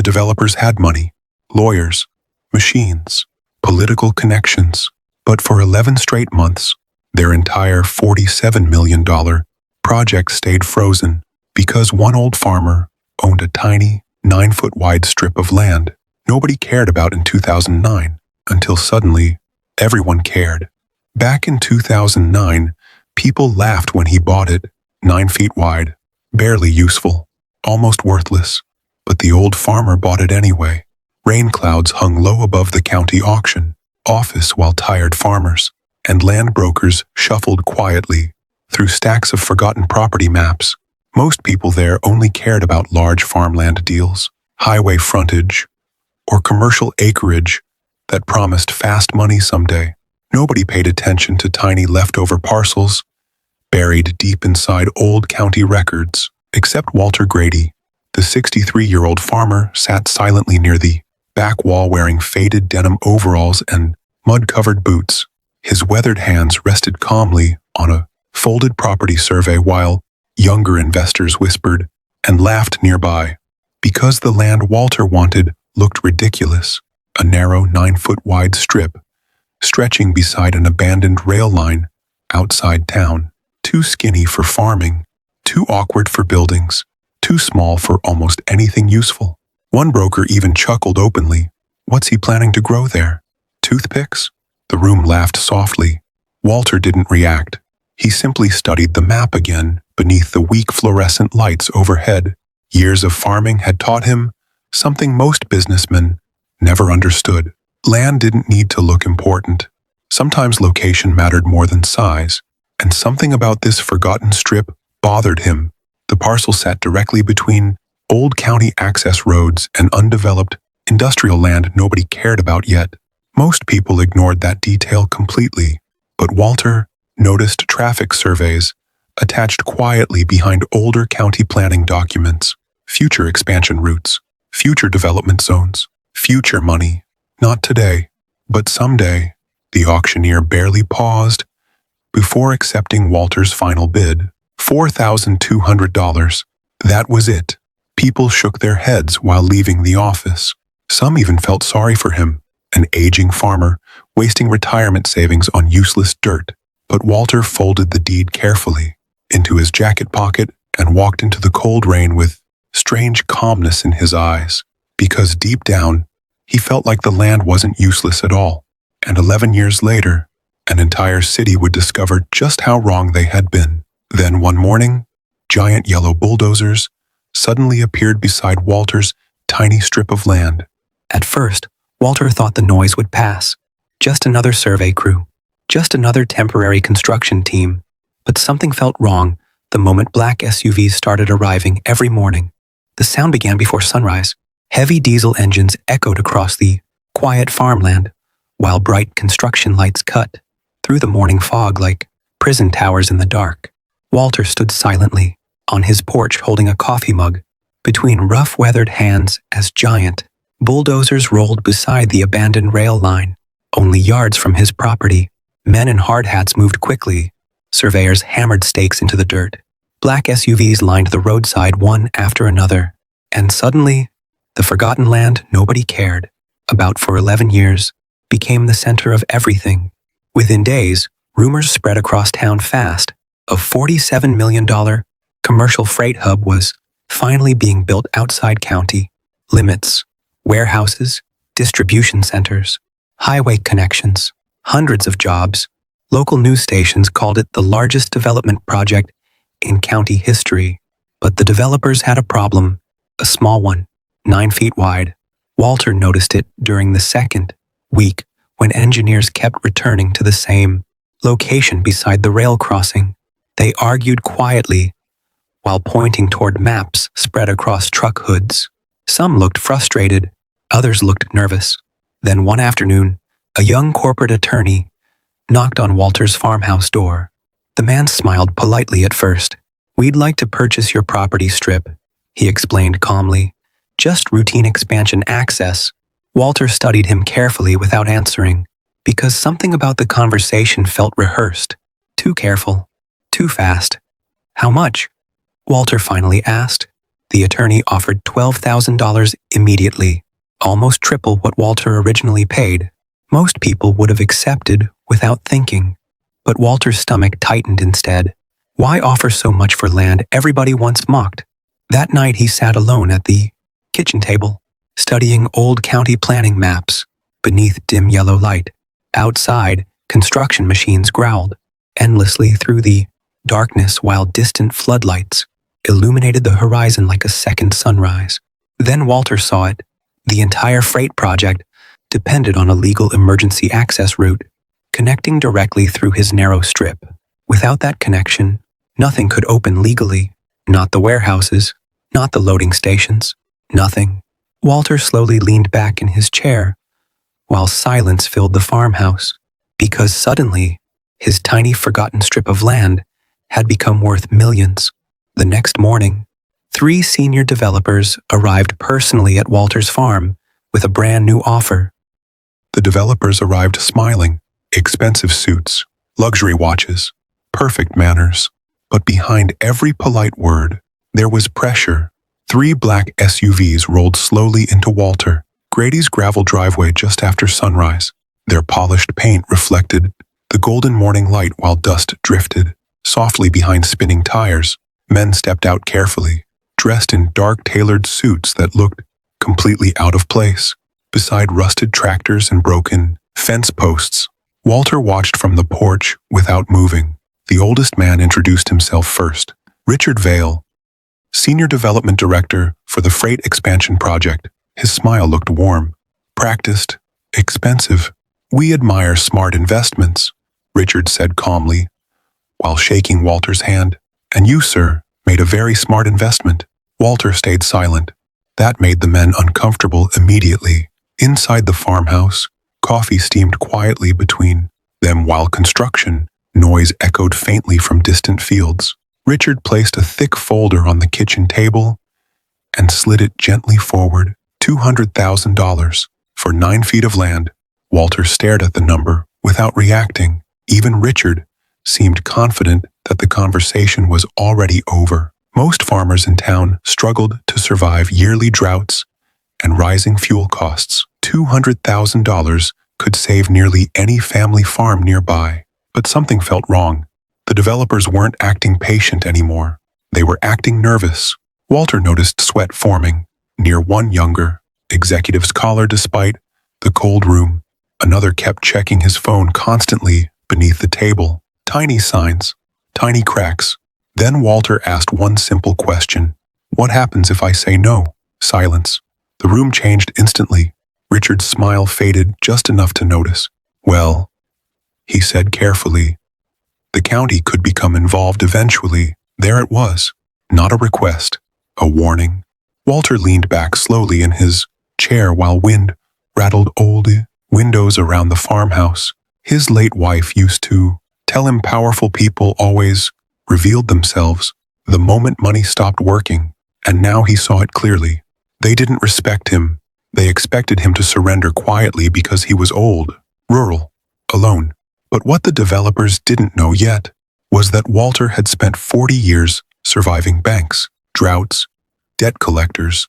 developers had money, lawyers, machines, political connections, but for 11 straight months, their entire $47 million project stayed frozen because one old farmer owned a tiny, 9-foot-wide strip of land nobody cared about in 2009, until suddenly, everyone cared. Back in 2009, people laughed when he bought it, 9 feet wide, barely useful, almost worthless. But the old farmer bought it anyway. Rain clouds hung low above the county auction office while tired farmers and land brokers shuffled quietly through stacks of forgotten property maps. Most people there only cared about large farmland deals, highway frontage, or commercial acreage that promised fast money someday. Nobody paid attention to tiny leftover parcels buried deep inside old county records, except Walter Grady. The 63-year-old farmer sat silently near the back wall wearing faded denim overalls and mud-covered boots. His weathered hands rested calmly on a folded property survey while younger investors whispered and laughed nearby. Because the land Walter wanted looked ridiculous, a narrow 9-foot-wide strip stretching beside an abandoned rail line outside town, too skinny for farming, too awkward for buildings, too small for almost anything useful. One broker even chuckled openly. What's he planning to grow there? Toothpicks? The room laughed softly. Walter didn't react. He simply studied the map again beneath the weak fluorescent lights overhead. Years of farming had taught him something most businessmen never understood. Land didn't need to look important. Sometimes location mattered more than size, and something about this forgotten strip bothered him. The parcel sat directly between old county access roads and undeveloped industrial land nobody cared about yet. Most people ignored that detail completely, but Walter noticed traffic surveys attached quietly behind older county planning documents, future expansion routes, future development zones, future money. Not today, but someday. The auctioneer barely paused before accepting Walter's final bid, $4,200. That was it. People shook their heads while leaving the office. Some even felt sorry for him, an aging farmer wasting retirement savings on useless dirt. But Walter folded the deed carefully into his jacket pocket and walked into the cold rain with strange calmness in his eyes, because deep down, he felt like the land wasn't useless at all. And 11 years later, an entire city would discover just how wrong they had been. Then one morning, giant yellow bulldozers suddenly appeared beside Walter's tiny strip of land. At first, Walter thought the noise would pass. Just another survey crew. Just another temporary construction team. But something felt wrong the moment black SUVs started arriving every morning. The sound began before sunrise. Heavy diesel engines echoed across the quiet farmland, while bright construction lights cut through the morning fog like prison towers in the dark. Walter stood silently on his porch holding a coffee mug between rough weathered hands as giant bulldozers rolled beside the abandoned rail line. Only yards from his property, men in hard hats moved quickly. Surveyors hammered stakes into the dirt. Black SUVs lined the roadside one after another. And suddenly, the forgotten land nobody cared about for 11 years became the center of everything. Within days, rumors spread across town fast. A $47 million commercial freight hub was finally being built outside county limits. Warehouses, distribution centers, highway connections, hundreds of jobs. Local news stations called it the largest development project in county history. But the developers had a problem, a small one, 9 feet wide. Walter noticed it during the second week when engineers kept returning to the same location beside the rail crossing. They argued quietly while pointing toward maps spread across truck hoods. Some looked frustrated, others looked nervous. Then one afternoon, a young corporate attorney knocked on Walter's farmhouse door. The man smiled politely at first. "We'd like to purchase your property strip," he explained calmly. "Just routine expansion access." Walter studied him carefully without answering, because something about the conversation felt rehearsed. Too careful. Too fast. "How much?" Walter finally asked. The attorney offered $12,000 immediately, almost triple what Walter originally paid. Most people would have accepted without thinking, but Walter's stomach tightened instead. Why offer so much for land everybody once mocked? That night he sat alone at the kitchen table, studying old county planning maps beneath dim yellow light. Outside, construction machines growled endlessly through the darkness while distant floodlights illuminated the horizon like a second sunrise. Then Walter saw it. The entire freight project depended on a legal emergency access route connecting directly through his narrow strip. Without that connection, nothing could open legally. Not the warehouses, not the loading stations, nothing. Walter slowly leaned back in his chair while silence filled the farmhouse, because suddenly his tiny forgotten strip of land had become worth millions. The next morning, 3 senior developers arrived personally at Walter's farm with a brand new offer. The developers arrived smiling, expensive suits, luxury watches, perfect manners. But behind every polite word, there was pressure. 3 black SUVs rolled slowly into Walter Grady's gravel driveway just after sunrise. Their polished paint reflected the golden morning light while dust drifted softly behind spinning tires. Men stepped out carefully, dressed in dark tailored suits that looked completely out of place. Beside rusted tractors and broken fence posts, Walter watched from the porch without moving. The oldest man introduced himself first. Richard Vale, Senior Development Director for the Freight Expansion Project. His smile looked warm, practiced, expensive. "We admire smart investments," Richard said calmly, while shaking Walter's hand. "And you, sir, made a very smart investment." Walter stayed silent. That made the men uncomfortable immediately. Inside the farmhouse, coffee steamed quietly between them while construction noise echoed faintly from distant fields. Richard placed a thick folder on the kitchen table and slid it gently forward. $200,000 for 9 feet of land. Walter stared at the number without reacting. Even Richard seemed confident that the conversation was already over. Most farmers in town struggled to survive yearly droughts and rising fuel costs. $200,000 could save nearly any family farm nearby. But something felt wrong. The developers weren't acting patient anymore. They were acting nervous. Walter noticed sweat forming near one younger executive's collar despite the cold room. Another kept checking his phone constantly beneath the table. Tiny signs, tiny cracks. Then Walter asked one simple question. "What happens if I say no?" Silence. The room changed instantly. Richard's smile faded just enough to notice. "Well," he said carefully, "the county could become involved eventually." There it was. Not a request, a warning. Walter leaned back slowly in his chair while wind rattled old windows around the farmhouse. His late wife used to tell him powerful people always revealed themselves the moment money stopped working, and now he saw it clearly. They didn't respect him. They expected him to surrender quietly because he was old, rural, alone. But what the developers didn't know yet was that Walter had spent 40 years surviving banks, droughts, debt collectors,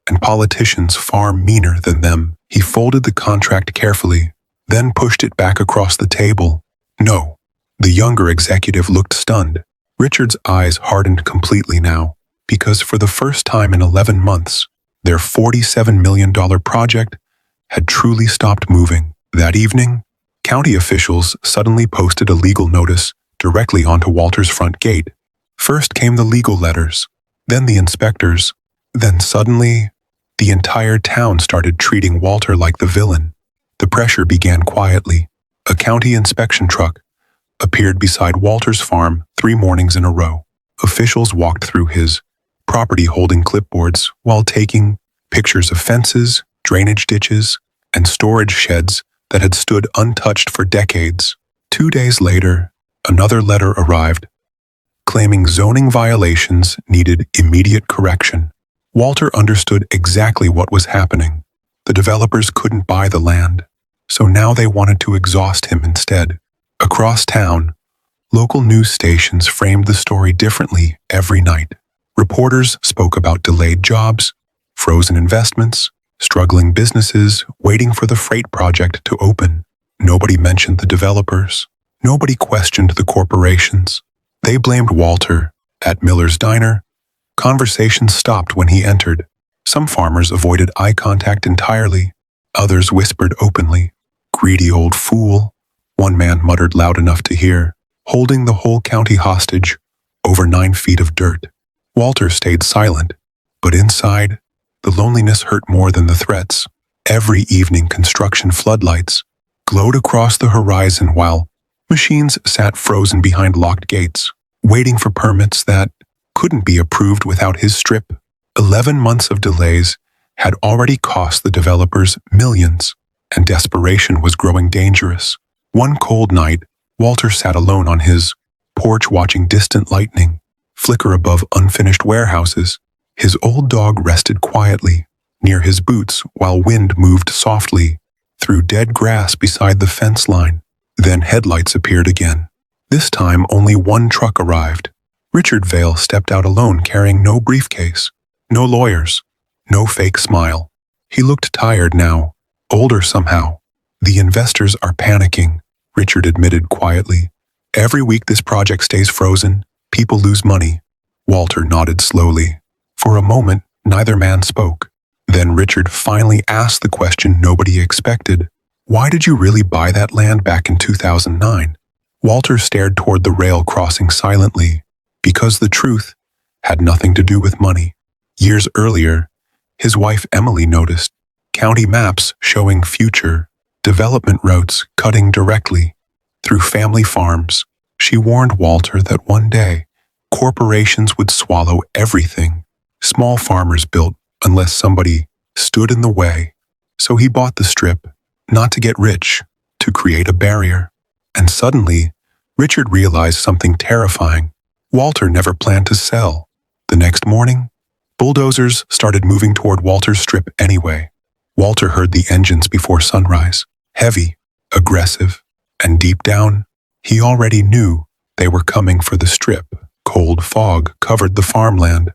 and politicians far meaner than them. He folded the contract carefully, then pushed it back across the table. "No." The younger executive looked stunned. Richard's eyes hardened completely now, because for the first time in 11 months, their $47 million project had truly stopped moving. That evening, county officials suddenly posted a legal notice directly onto Walter's front gate. First came the legal letters, then the inspectors, then suddenly, the entire town started treating Walter like the villain. The pressure began quietly. A county inspection truck appeared beside Walter's farm 3 mornings in a row. Officials walked through his property holding clipboards while taking pictures of fences, drainage ditches, and storage sheds that had stood untouched for decades. 2 days later, another letter arrived, claiming zoning violations needed immediate correction. Walter understood exactly what was happening. The developers couldn't buy the land, so now they wanted to exhaust him instead. Across town, local news stations framed the story differently every night. Reporters spoke about delayed jobs, frozen investments, struggling businesses waiting for the freight project to open. Nobody mentioned the developers. Nobody questioned the corporations. They blamed Walter. At Miller's Diner, conversations stopped when he entered. Some farmers avoided eye contact entirely. Others whispered openly. "Greedy old fool," one man muttered loud enough to hear, holding the whole county hostage over 9 feet of dirt. Walter stayed silent, but inside, the loneliness hurt more than the threats. Every evening, construction floodlights glowed across the horizon while machines sat frozen behind locked gates, waiting for permits that couldn't be approved without his strip. 11 months of delays had already cost the developers millions, and desperation was growing dangerous. One cold night, Walter sat alone on his porch watching distant lightning flicker above unfinished warehouses. His old dog rested quietly near his boots while wind moved softly through dead grass beside the fence line. Then headlights appeared again. This time only one truck arrived. Richard Vale stepped out alone carrying no briefcase, no lawyers, no fake smile. He looked tired now, older somehow. "The investors are panicking," Richard admitted quietly. "Every week this project stays frozen, people lose money." Walter nodded slowly. For a moment, neither man spoke. Then Richard finally asked the question nobody expected. "Why did you really buy that land back in 2009? Walter stared toward the rail crossing silently. Because the truth had nothing to do with money. Years earlier, his wife Emily noticed county maps showing future development routes cutting directly through family farms. She warned Walter that one day, corporations would swallow everything small farmers built unless somebody stood in the way. So he bought the strip, not to get rich, to create a barrier. And suddenly, Richard realized something terrifying. Walter never planned to sell. The next morning, bulldozers started moving toward Walter's strip anyway. Walter heard the engines before sunrise, heavy, aggressive, and deep down, he already knew they were coming for the strip. Cold fog covered the farmland,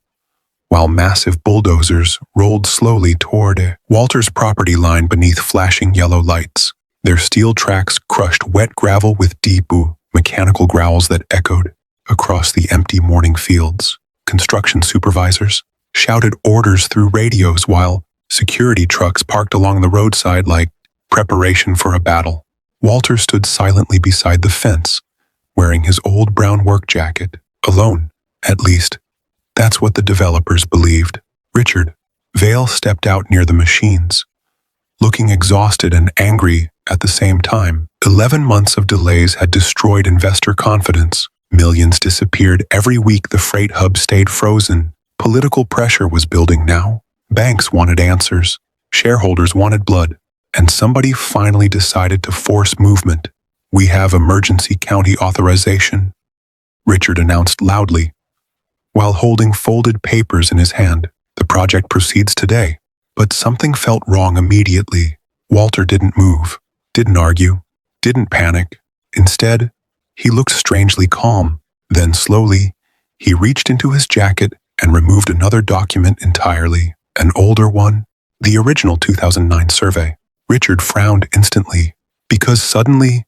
while massive bulldozers rolled slowly toward Walter's property line beneath flashing yellow lights. Their steel tracks crushed wet gravel with deep, mechanical growls that echoed across the empty morning fields. Construction supervisors shouted orders through radios while security trucks parked along the roadside like preparation for a battle. Walter stood silently beside the fence, wearing his old brown work jacket, alone, at least. That's what the developers believed. Richard Vale stepped out near the machines, looking exhausted and angry at the same time. 11 months of delays had destroyed investor confidence. Millions disappeared every week. The freight hub stayed frozen. Political pressure was building now. Banks wanted answers. Shareholders wanted blood. And somebody finally decided to force movement. "We have emergency county authorization," Richard announced loudly, while holding folded papers in his hand. "The project proceeds today." But something felt wrong immediately. Walter didn't move, didn't argue, didn't panic. Instead, he looked strangely calm. Then slowly, he reached into his jacket and removed another document entirely, an older one, the original 2009 survey. Richard frowned instantly, because suddenly,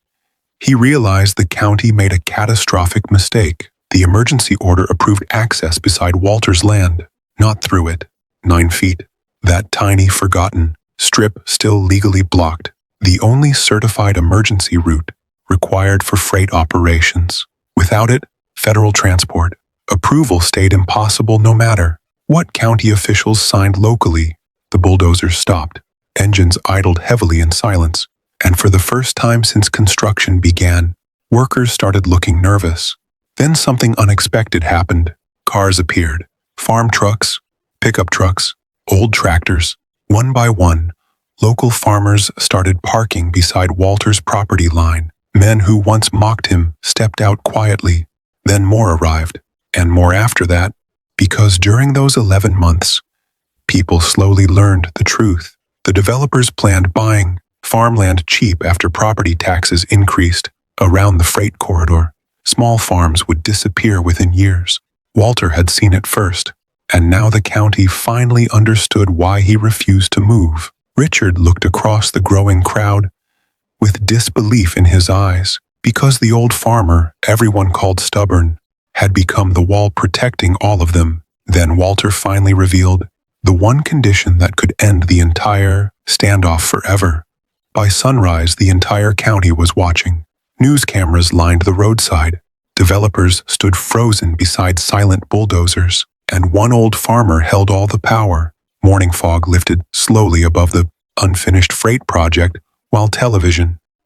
he realized the county made a catastrophic mistake. The emergency order approved access beside Walter's land, not through it. 9 feet. That tiny, forgotten strip still legally blocked. The only certified emergency route required for freight operations. Without it, federal transport approval stayed impossible no matter what county officials signed locally. The bulldozers stopped. Engines idled heavily in silence. And for the first time since construction began, workers started looking nervous. Then something unexpected happened. Cars appeared. Farm trucks, pickup trucks, old tractors. One by one, local farmers started parking beside Walter's property line. Men who once mocked him stepped out quietly. Then more arrived, and more after that, because during those 11 months, people slowly learned the truth. The developers planned buying farmland cheap after property taxes increased around the freight corridor. Small farms would disappear within years. Walter had seen it first. and now the county finally understood why he refused to move. Richard looked across the growing crowd with disbelief in his eyes, because the old farmer, everyone called stubborn, had become the wall protecting all of them. Then Walter finally revealed the one condition that could end the entire standoff forever. By sunrise, the entire county was watching. News cameras lined the roadside. Developers stood frozen beside silent bulldozers, and one old farmer held all the power. Morning fog lifted slowly above the unfinished freight project, while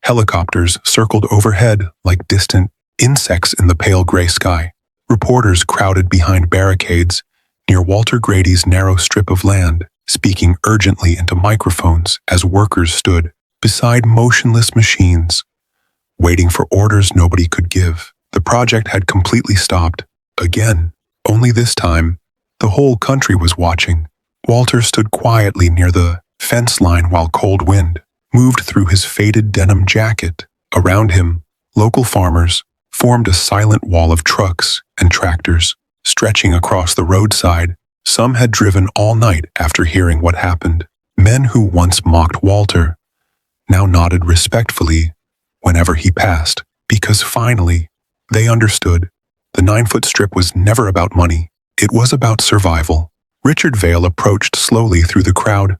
helicopters circled overhead like distant insects in the pale gray sky. Reporters crowded behind barricades near Walter Grady's narrow strip of land, speaking urgently into microphones as workers stood beside motionless machines, waiting for orders nobody could give. The project had completely stopped. Again. Only this time, the whole country was watching. Walter stood quietly near the fence line while cold wind moved through his faded denim jacket. Around him, local farmers formed a silent wall of trucks and tractors stretching across the roadside. Some had driven all night after hearing what happened. Men who once mocked Walter now nodded respectfully whenever he passed, because finally they understood. The 9-foot strip was never about money. It was about survival. Richard Vale approached slowly through the crowd,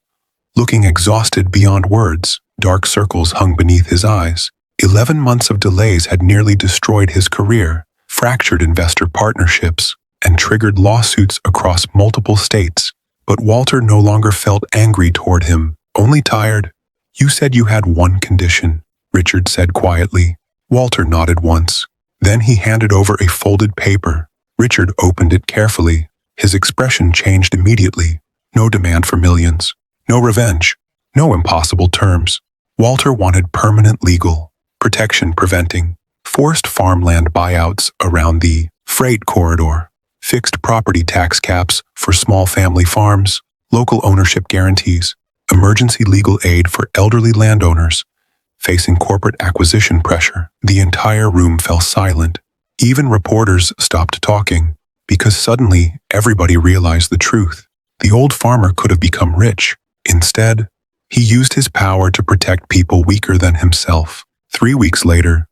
looking exhausted beyond words. Dark circles hung beneath his eyes. 11 months of delays had nearly destroyed his career, fractured investor partnerships, and triggered lawsuits across multiple states. But Walter no longer felt angry toward him, only tired. "You said you had one condition," Richard said quietly. Walter nodded once. Then he handed over a folded paper. Richard opened it carefully. His expression changed immediately. No demand for millions. No revenge. No impossible terms. Walter wanted permanent legal protection preventing forced farmland buyouts around the freight corridor, fixed property tax caps for small family farms, local ownership guarantees, emergency legal aid for elderly landowners facing corporate acquisition pressure. The entire room fell silent. Even reporters stopped talking, because suddenly everybody realized the truth. The old farmer could have become rich. Instead, he used his power to protect people weaker than himself. 3 weeks later,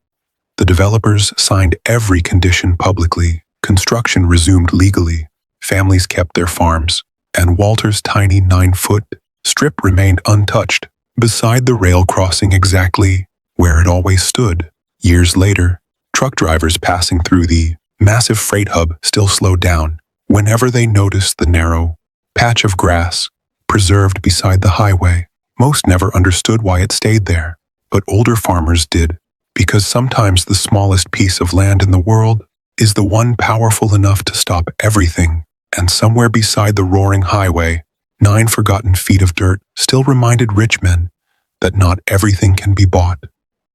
the developers signed every condition publicly. Construction resumed legally. Families kept their farms, and Walter's tiny 9-foot strip remained untouched, beside the rail crossing exactly where it always stood. Years later, truck drivers passing through the massive freight hub still slowed down whenever they noticed the narrow patch of grass preserved beside the highway. Most never understood why it stayed there, but older farmers did, because sometimes the smallest piece of land in the world is the one powerful enough to stop everything. And somewhere beside the roaring highway, 9 forgotten feet of dirt still reminded rich men that not everything can be bought.